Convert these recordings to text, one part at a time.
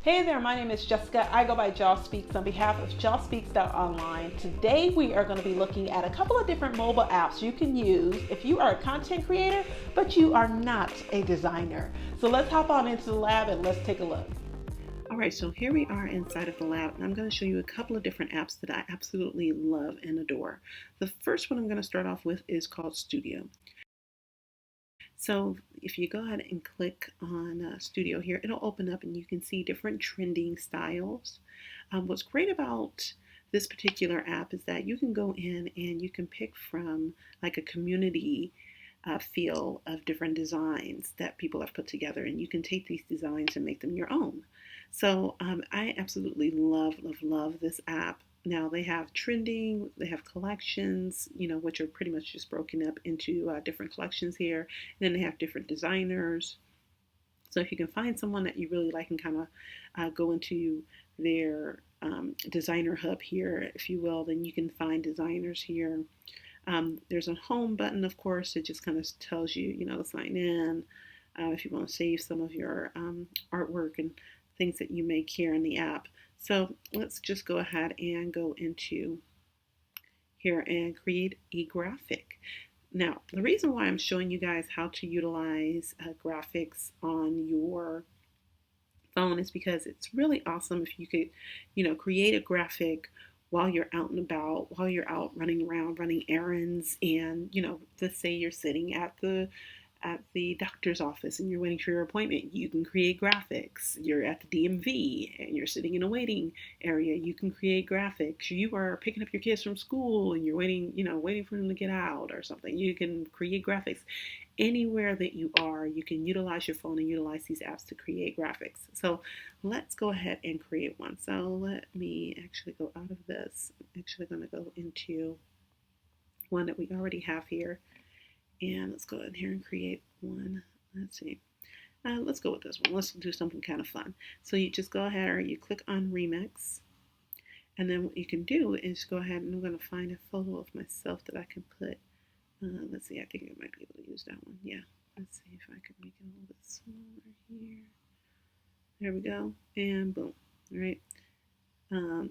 Hey there, my name is Jessica. I go by Jaw Speaks on behalf of JawSpeaks.online. Today we are going to be looking at a couple of different mobile apps you can use if you are a content creator, but you are not a designer. So let's hop on into the lab and let's take a look. All right, so here we are inside of the lab, and I'm going to show you a couple of different apps that I absolutely love and adore. The first one I'm going to start off with is called Studio. So if you go ahead and click on Studio here, it'll open up and you can see different trending styles. What's great about this particular app is that you can go in and you can pick from like a community feel of different designs that people have put together, and you can take these designs and make them your own. So I absolutely love this app. Now they have trending, they have collections, which are pretty much just broken up into different collections here. And then they have different designers. So if you can find someone that you really like and kind of go into their designer hub here, if you will, then you can find designers here. There's a home button, of course. It just kind of tells you, to sign in. If you want to save some of your artwork and things that you make here in the app. So let's just go ahead and go into here and create a graphic. Now, the reason why I'm showing you guys how to utilize graphics on your phone is because it's really awesome if you could, create a graphic while you're out and about, while you're out running around, running errands, and, let's say you're sitting at the doctor's office and you're waiting for your appointment, you can create graphics. You're at the DMV and you're sitting in a waiting area, you can create graphics. You are picking up your kids from school and you're waiting for them to get out or something. You can create graphics. Anywhere that you are, you can utilize your phone and utilize these apps to create graphics. So let's go ahead and create one. So let me actually go out of this. I'm actually going to go into one that we already have here. And let's go in here and create one. Let's see. Let's go with this one. Let's do something kind of fun. So you just go ahead or you click on Remix. And then what you can do is go ahead and I'm going to find a photo of myself that I can put. Let's see. I think I might be able to use that one. Yeah. Let's see if I can make it a little bit smaller here. There we go. And boom. All right.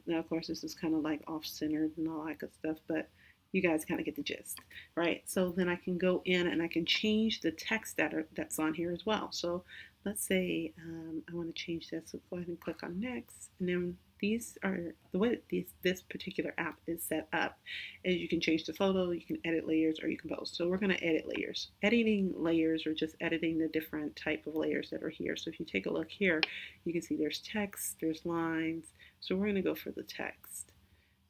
Now, of course, this is kind of like off-centered and all that good stuff, but you guys kind of get the gist, right? So then I can go in and I can change the text that's on here as well. So let's say I want to change this. So go ahead and click on next. And then these are the way that this particular app is set up is you can change the photo, you can edit layers, or you can post. So we're going to edit layers. Editing layers or just editing the different type of layers that are here. So if you take a look here, you can see there's text, there's lines. So we're going to go for the text.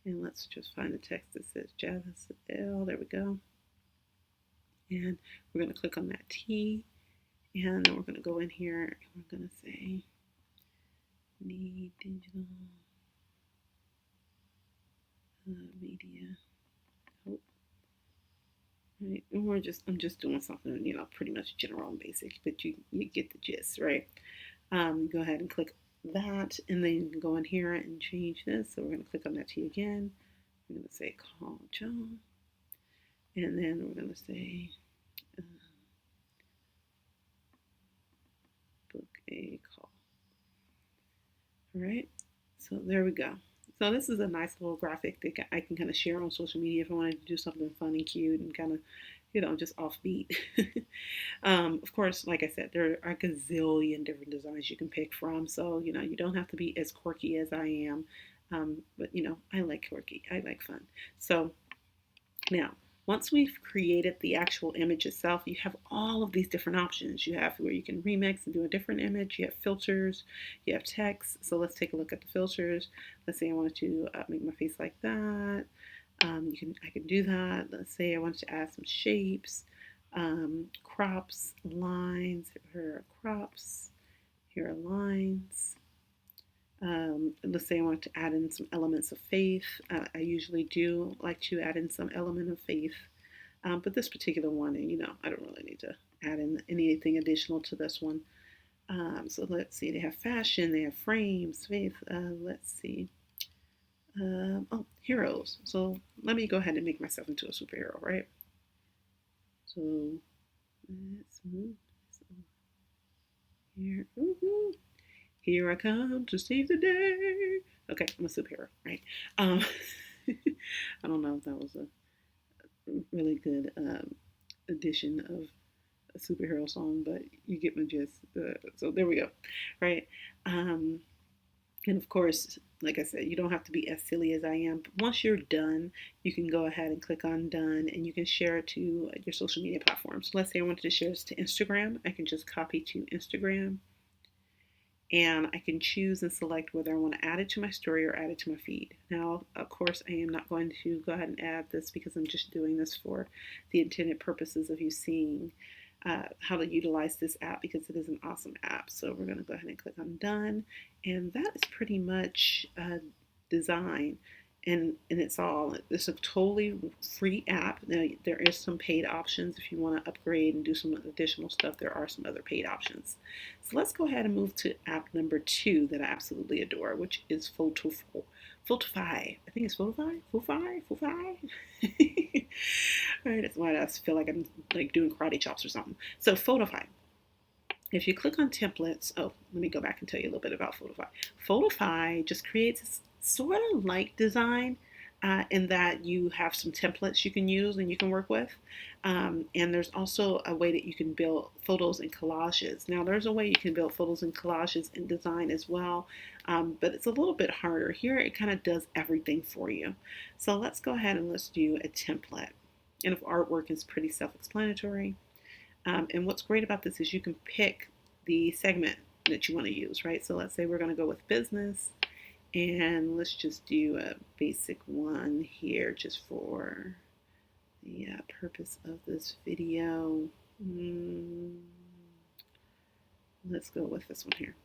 And let's just find the text that says Jazz L. There we go. And we're going to click on that T. And then we're going to go in here and we're going to say need digital media. Oh. Right. And I'm just doing something, pretty much general and basic, but you get the gist, right? Go ahead and click that, and then you can go in here and change this. So we're going to click on that T again. We're going to say call John, and then we're going to say book a call. All right, so there we go. So this is a nice little graphic that I can kind of share on social media if I wanted to do something fun and cute and kind of, just offbeat. Of course, like I said, there are a gazillion different designs you can pick from. So, you don't have to be as quirky as I am. But, I like quirky. I like fun. So now, once we've created the actual image itself, you have all of these different options. You have where you can remix and do a different image. You have filters. You have text. So let's take a look at the filters. Let's say I wanted to make my face like that. I can do that. Let's say I wanted to add some shapes, crops, lines. Here are crops. Here are lines. Let's say I want to add in some elements of faith. I usually do like to add in some element of faith. But this particular one, I don't really need to add in anything additional to this one. So let's see, they have fashion, they have frames, faith. Let's see. Heroes. So let me go ahead and make myself into a superhero, right? So let's move this over here. Here I come to save the day. Okay, I'm a superhero, right? Um, I don't know if that was a really good addition of a superhero song, but you get my gist. So there we go, right? Um, and of course, like I said, you don't have to be as silly as I am. But once you're done, you can go ahead and click on done and you can share it to your social media platforms. So let's say I wanted to share this to Instagram. I can just copy to Instagram and I can choose and select whether I want to add it to my story or add it to my feed. Now, of course, I am not going to go ahead and add this because I'm just doing this for the intended purposes of you seeing how to utilize this app because it is an awesome app. So we're going to go ahead and click on done. And that is pretty much design. And it's a totally free app. Now there is some paid options if you want to upgrade and do some additional stuff. There are some other paid options. So let's go ahead and move to app number 2 that I absolutely adore, which is Photify. I think it's Photify. All right, that's why I feel like I'm like doing karate chops or something. So Photify. If you click on templates, oh, let me go back and tell you a little bit about Photify. Photify just creates this sort of like design in that you have some templates you can use and you can work with. And there's also a way that you can build photos and collages. Now, there's a way you can build photos and collages in design as well, but it's a little bit harder. Here, it kind of does everything for you. So let's go ahead and let's do a template. And if artwork is pretty self-explanatory. And what's great about this is you can pick the segment that you want to use, right? So let's say we're going to go with business, and let's just do a basic one here just for the purpose of this video. Let's go with this one here.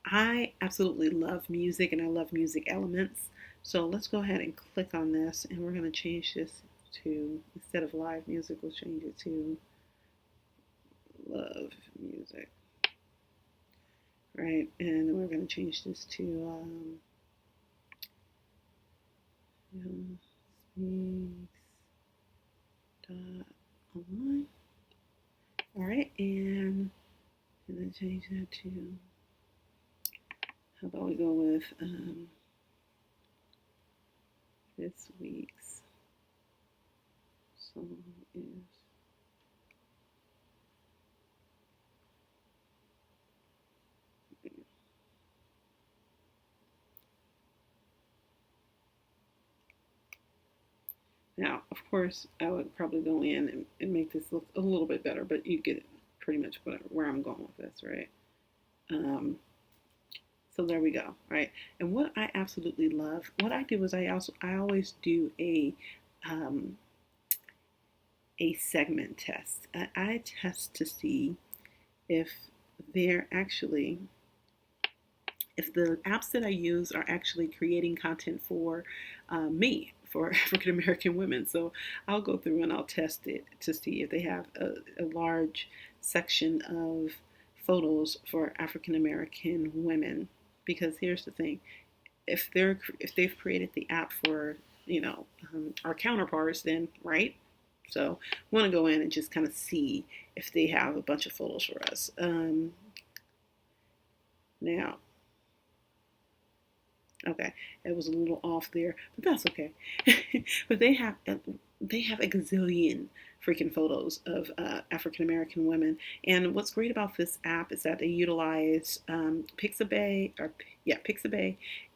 I absolutely love music and I love music elements. So let's go ahead and click on this, and we're going to change this to, instead of live music, we'll change it to love music, right? And then we're going to change this to speaks.online. All right, and then change that to, how about we go with this week's song is now, of course, I would probably go in and make this look a little bit better, but you get pretty much where I'm going with this, right? So there we go, right? And what I absolutely love, what I do is I always do a segment test. I test to see if they're actually, if the apps that I use are actually creating content for me, for African American women. So I'll go through and I'll test it to see if they have a large section of photos for African American women. Because here's the thing: if they've created the app for our counterparts, then right. So I want to go in and just kind of see if they have a bunch of photos for us. Now, okay, it was a little off there, but that's okay. But they have a gazillion freaking photos of African American women. And what's great about this app is that they utilize Pixabay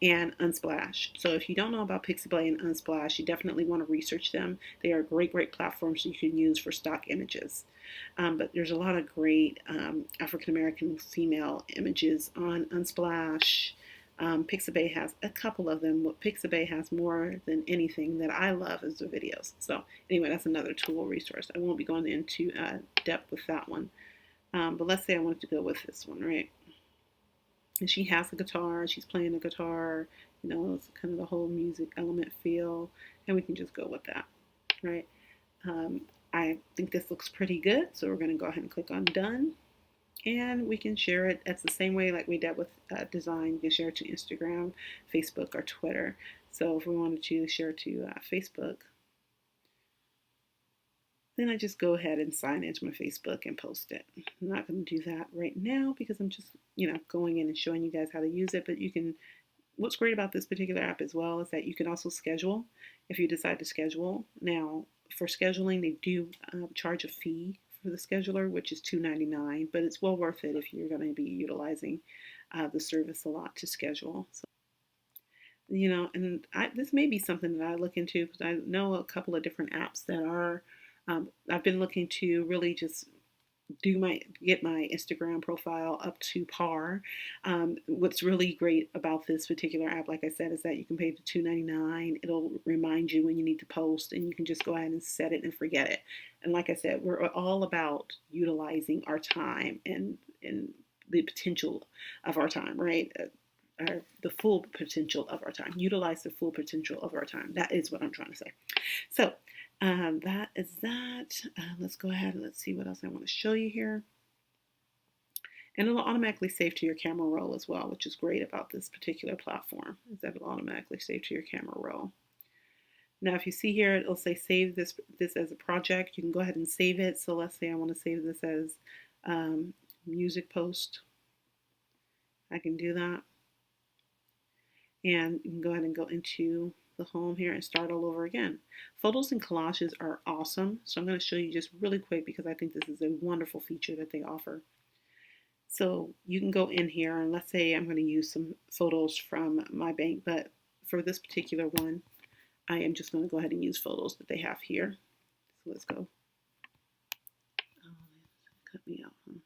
and Unsplash. So if you don't know about Pixabay and Unsplash, you definitely want to research them. They are great platforms you can use for stock images. But there's a lot of great African American female images on Unsplash. Pixabay has a couple of them. What Pixabay has more than anything that I love is the videos. So anyway, that's another tool resource. I won't be going into depth with that one. But let's say I wanted to go with this one, right? And she has a guitar. She's playing a guitar. It's kind of the whole music element feel. And we can just go with that, right? I think this looks pretty good. So we're going to go ahead and click on done. And we can share it. That's the same way like we did with design. You can share it to Instagram, Facebook, or Twitter. So if we wanted to share it to Facebook, then I just go ahead and sign into my Facebook and post it. I'm not going to do that right now because I'm just, going in and showing you guys how to use it. But you can, what's great about this particular app as well is that you can also schedule if you decide to schedule. Now, for scheduling, they do charge a fee for the scheduler, which is $2.99, but it's well worth it if you're going to be utilizing the service a lot to schedule. So, and this may be something that I look into because I know a couple of different apps that are. I've been looking to really just get my Instagram profile up to par. What's really great about this particular app, like I said, is that you can pay the $2.99. It'll remind you when you need to post, and you can just go ahead and set it and forget it. And like I said, we're all about utilizing our time and the potential of our time, right? The full potential of our time. Utilize the full potential of our time. That is what I'm trying to say. So that is that. Let's go ahead and let's see what else I want to show you here. And it'll automatically save to your camera roll as well, which is great about this particular platform, is that it'll automatically save to your camera roll. Now, if you see here, it'll say save this as a project. You can go ahead and save it. So let's say I want to save this as music post. I can do that. And you can go ahead and go into the home here and start all over again. Photos and collages are awesome. So I'm going to show you just really quick because I think this is a wonderful feature that they offer. So you can go in here and let's say I'm going to use some photos from my bank, but for this particular one, I am just going to go ahead and use photos that they have here. So let's go. Oh, cut me out. Huh?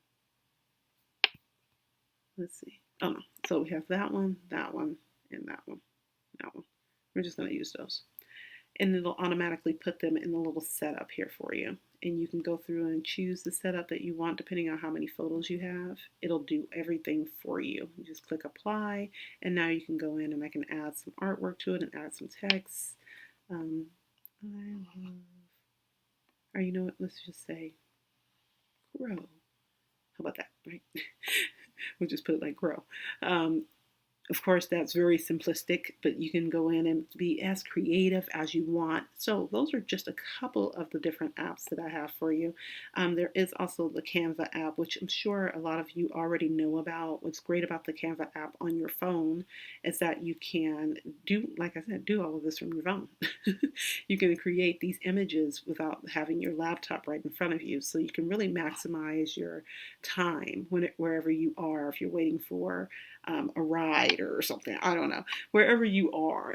Let's see. Oh no. So we have that one, and that one. We're just going to use those. And it'll automatically put them in the little setup here for you. And you can go through and choose the setup that you want depending on how many photos you have. It'll do everything for you. You just click apply, and now you can go in and I can add some artwork to it and add some text. Or you know what, let's just say grow. How about that, right? We'll just put it like grow. Of course, that's very simplistic, but you can go in and be as creative as you want. So those are just a couple of the different apps that I have for you. There is also the Canva app, which I'm sure a lot of you already know about. What's great about the Canva app on your phone is that you can do, like I said, do all of this from your phone. You can create these images without having your laptop right in front of you. So you can really maximize your time wherever you are. If you're waiting for a ride or something, I don't know, wherever you are.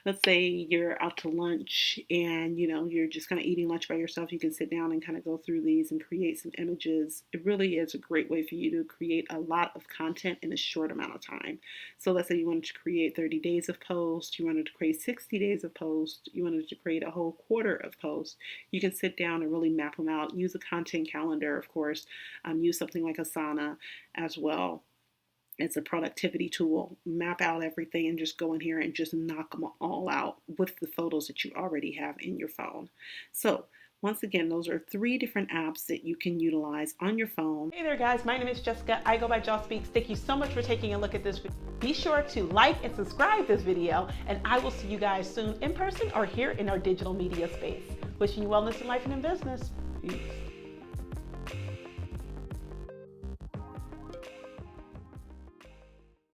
Let's say you're out to lunch and you're just kind of eating lunch by yourself. You can sit down and kind of go through these and create some images. It really is a great way for you to create a lot of content in a short amount of time. So let's say you wanted to create 30 days of posts, you wanted to create 60 days of posts, you wanted to create a whole quarter of posts. You can sit down and really map them out. Use a content calendar, of course. Use something like Asana as well. It's a productivity tool. Map out everything and just go in here and just knock them all out with the photos that you already have in your phone. So once again, those are 3 different apps that you can utilize on your phone. Hey there guys, my name is Jessica. I go by Joss Speaks. Thank you so much for taking a look at this video. Be sure to like and subscribe this video, and I will see you guys soon in person or here in our digital media space. Wishing you wellness in life and in business. Peace.